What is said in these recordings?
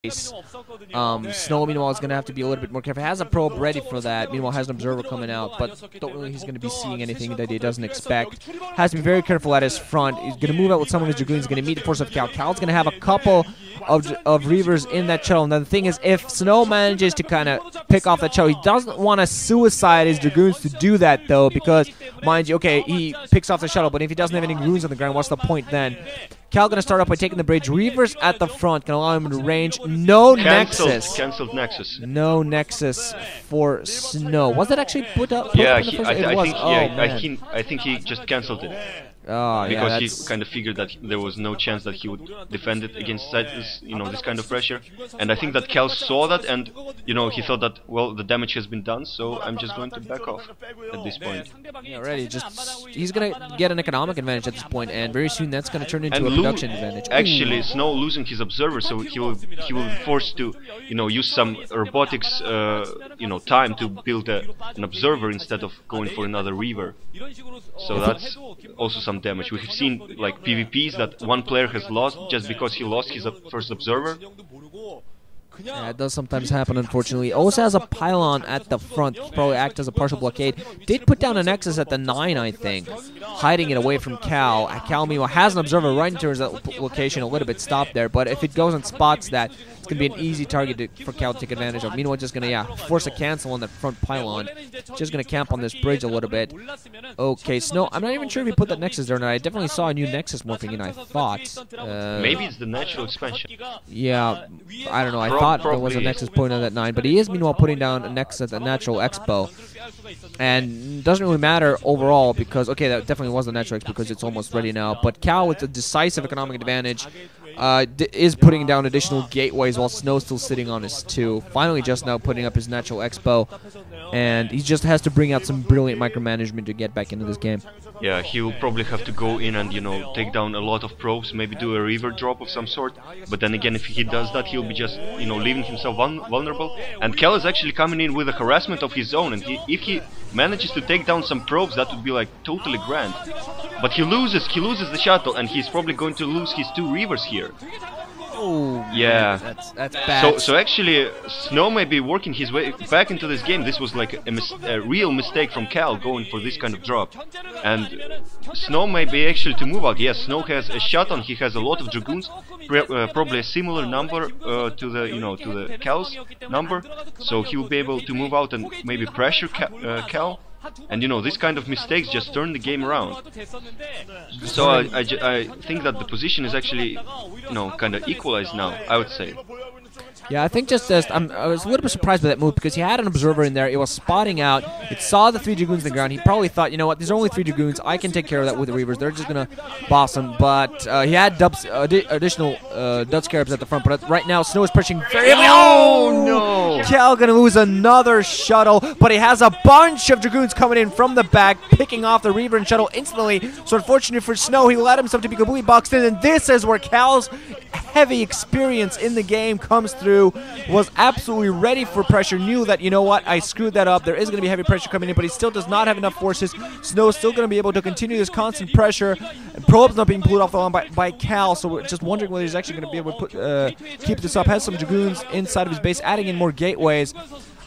Snow, meanwhile, is going to have to be a little bit more careful. Has a probe ready for that. Meanwhile, has an observer coming out, but don't really he's going to be seeing anything that he doesn't expect. Has to be very careful at his front. He's going to move out with some of his Dragoons. He's going to meet the force of Cal. Cal's going to have a couple of Reavers in that shuttle. And then the thing is, if Snow manages to kind of pick off that shuttle, he doesn't want to suicide his Dragoons to do that, though, because, mind you, okay, he picks off the shuttle, but if he doesn't have any Dragoons on the ground, what's the point then? Cal gonna start off by taking the bridge. Reavers at the front can allow him to range. No Nexus. Cancelled Nexus. No Nexus for Snow. Was that actually put up? Yeah, I think he just cancelled it. Oh, because he kind of figured that there was no chance that he would defend it against this, this kind of pressure. And I think that Cal saw that, and he thought that, well, the damage has been done, so I'm just going to back off at this point. Yeah, already. He's gonna get an economic advantage at this point, and very soon that's gonna turn into a production advantage. Actually, Snow losing his observer, so he will be forced to use some robotics time to build an observer instead of going for another Reaver. So that's also some damage. We have seen like PvPs that one player has lost just because he lost his first observer. Yeah, it does sometimes happen, unfortunately. Also has a pylon at the front, probably act as a partial blockade. Did put down a Nexus at the 9, I think, hiding it away from Cal. Cal, meanwhile, has an observer right into his location, a little bit stopped there, but if it goes and spots that, it's going to be an easy target for Cal to take advantage of. Meanwhile, just going to, force a cancel on that front pylon. Just going to camp on this bridge a little bit. Okay, Snow, I'm not even sure if he put that Nexus there or not. I definitely saw a new Nexus morphing in, I thought. Maybe it's the natural expansion. Yeah, I don't know. I thought there was a Nexus point on that 9, but he is meanwhile putting down a Nexus at the natural expo. And doesn't really matter overall because, okay, that definitely was the natural expo because it's almost ready now. But Cal with the decisive economic advantage is putting down additional gateways while Snow's still sitting on his 2. Finally just now putting up his natural expo. And he just has to bring out some brilliant micromanagement to get back into this game. Yeah, he will probably have to go in and, take down a lot of probes, maybe do a Reaver drop of some sort. But then again, if he does that, he'll be just, leaving himself vulnerable. And Cal is actually coming in with a harassment of his own, and if he manages to take down some probes, that would be like totally grand. But he loses the shuttle, and he's probably going to lose his 2 Reavers here. Oh, yeah, that's bad. So actually, Snow may be working his way back into this game. This was like a real mistake from Cal going for this kind of drop, and Snow may be actually to move out. Yes, Snow has a shot on. He has a lot of Dragoons, probably a similar number to the Cal's number. So he will be able to move out and maybe pressure Cal. And this kind of mistakes just turn the game around. So I think that the position is actually, kind of equalized now, I would say. Yeah, I think I was a little bit surprised by that move because he had an observer in there. It was spotting out. It saw the 3 Dragoons on the ground. He probably thought, you know what, there's only 3 Dragoons. I can take care of that with the Reavers. They're just going to boss him. But he had additional Dud Scarabs at the front. But right now, Snow is pushing very heavily. Oh, no! Cal going to lose another shuttle. But he has a bunch of Dragoons coming in from the back, picking off the Reaver and shuttle instantly. So unfortunately for Snow, he allowed himself to be completely boxed in. And this is where Cal's heavy experience in the game comes through. Was absolutely ready for pressure, knew that, you know what, I screwed that up, there is going to be heavy pressure coming in, but he still does not have enough forces. Snow's still going to be able to continue this constant pressure, and Probe's not being pulled off the line by Cal, so we're just wondering whether he's actually going to be able to keep this up. Has some Dragoons inside of his base, adding in more gateways.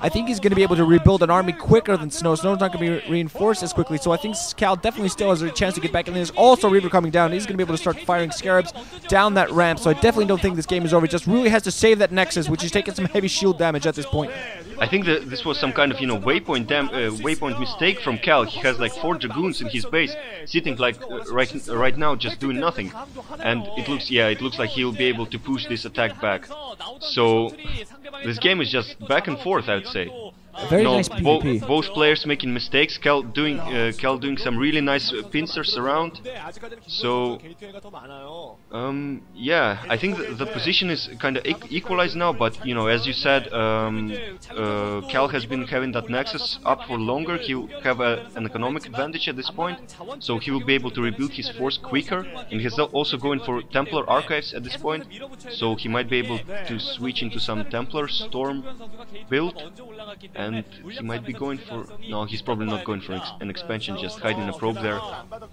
I think he's going to be able to rebuild an army quicker than Snow. Snow's not going to be reinforced as quickly, so I think Cal definitely still has a chance to get back in. There's also Reaver coming down. He's going to be able to start firing Scarabs down that ramp, so I definitely don't think this game is over. He just really has to save that Nexus, which is taking some heavy shield damage at this point. I think that this was some kind of, waypoint mistake from Cal. He has like 4 Dragoons in his base, sitting like right now, just doing nothing. And it looks like he'll be able to push this attack back. So this game is just back and forth, I would say. Very nice PvP. Both players making mistakes. Cal doing some really nice pincers around. So yeah, I think the position is kind of equalized now. But as you said, Cal has been having that Nexus up for longer. He'll have an economic advantage at this point, so he will be able to rebuild his force quicker. And he's also going for Templar archives at this point, so he might be able to switch into some Templar Storm build. and he might be going for... No, he's probably not going for an expansion, just hiding a probe there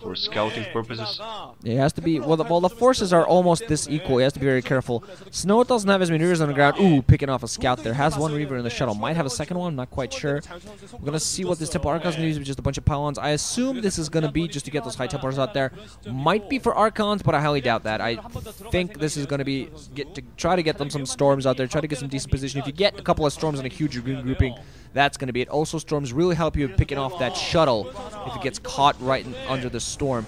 for scouting purposes. Yeah, it has to be... Well, the forces are almost this equal. He has to be very careful. Snow doesn't have as many Reavers on the ground. Ooh, picking off a scout there. Has one Reaver in the shuttle. Might have a second one. I'm not quite sure. We're going to see what this Temple Archon's going to use with just a bunch of pylons. I assume this is going to be just to get those high Templars out there. Might be for Archons, but I highly doubt that. I think this is going to be... try to get them some Storms out there. Try to get some decent position. If you get a couple of Storms and a huge Dragoon grouping, that's going to be it. Also, Storms really help you picking off that shuttle if it gets caught right under the storm.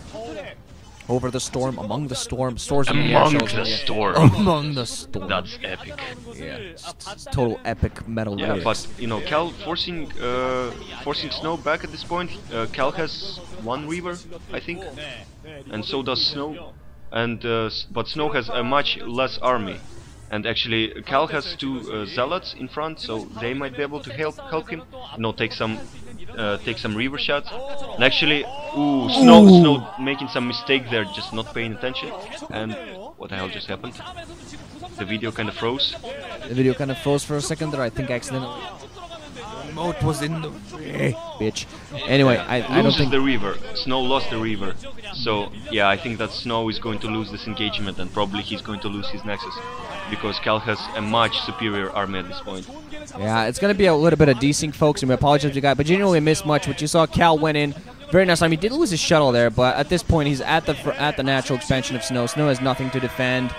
Over the storm, among the storm, stores in the air. Among the storm. Among the storm. That's epic. Yeah, it's total epic metal lyrics. But you know, Cal forcing Snow back at this point. Cal has one Reaver, I think, and so does Snow. And but Snow has a much less army. And actually, Cal has two Zealots in front, so they might be able to help him. You know, take some Reaver shots. And actually, Snow making some mistake there, just not paying attention. And what the hell just happened? The video kind of froze. The video kind of froze for a second there. I think accidentally. The remote was in the way. Bitch. Anyway, I don't think the Reaver. Snow lost the Reaver. So yeah, I think that Snow is going to lose this engagement, and probably he's going to lose his Nexus, because Cal has a much superior army at this point. Yeah, it's going to be a little bit of desync, folks, and we apologize to you guys, but you didn't really miss much. What you saw, Cal went in. Very nice. I mean, he did lose his shuttle there, but at this point, he's at the natural expansion of Snow. Snow has nothing to defend.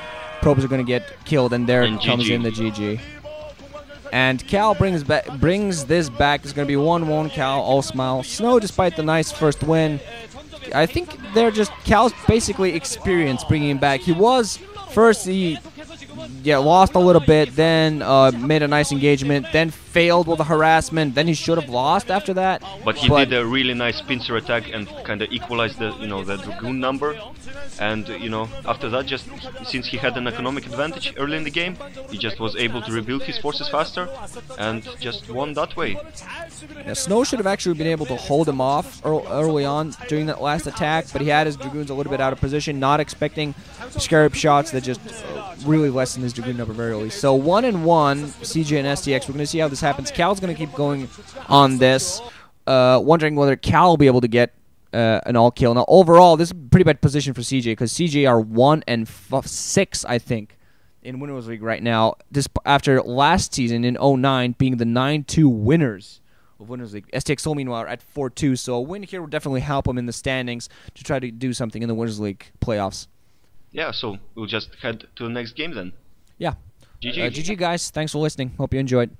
Probes are going to get killed, and there comes in the GG. And Cal brings this back. It's going to be 1-1. Cal, all smile. Snow, despite the nice first win, I think they're just Cal's basically experience bringing him back. He was first he lost a little bit, then made a nice engagement, then failed with a harassment, then he should have lost after that. But he did a really nice pincer attack and kind of equalized the the Dragoon number. And after that, just since he had an economic advantage early in the game, he just was able to rebuild his forces faster and just won that way. Yeah, Snow should have actually been able to hold him off early on during that last attack, but he had his Dragoons a little bit out of position, not expecting Scarab shots that just really lessened his Dragoon number very early. So 1-1, CJ and STX. We're going to see how this happens. Cal's going to keep going on this, wondering whether Cal will be able to get an all kill. Now overall, this is a pretty bad position for CJ, because CJ are 1-6, I think, in Winners League right now. This after last season in 09 being the 9-2 winners of Winners League. STX meanwhile are at 4-2, so a win here will definitely help them in the standings to try to do something in the Winners League playoffs. Yeah, so we'll just head to the next game then. Yeah. GG. GG guys, thanks for listening. Hope you enjoyed.